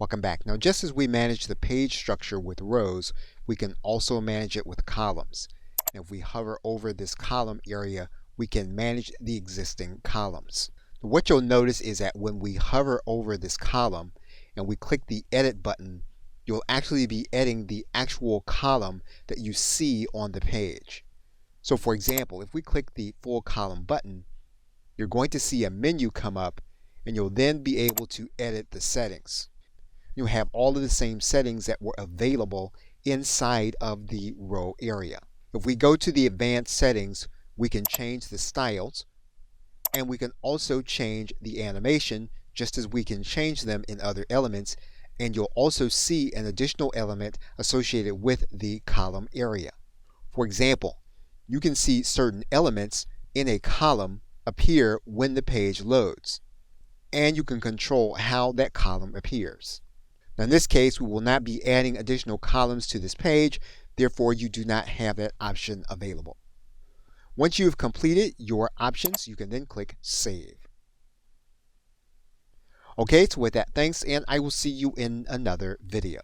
Welcome back. Now, just as we manage the page structure with rows, we can also manage it with columns. And if we hover over this column area, we can manage the existing columns. What you'll notice is that when we hover over this column and we click the edit button, you'll actually be editing the actual column that you see on the page. So for example, if we click the full column button, you're going to see a menu come up and you'll then be able to edit the settings. You'll have all of the same settings that were available inside of the row area. If we go to the advanced settings, we can change the styles and we can also change the animation just as we can change them in other elements, and you'll also see an additional element associated with the column area. For example, you can see certain elements in a column appear when the page loads, and you can control how that column appears. Now in this case, we will not be adding additional columns to this page, therefore you do not have that option available. Once you have completed your options, you can then click Save. Okay, so with that, thanks, and I will see you in another video.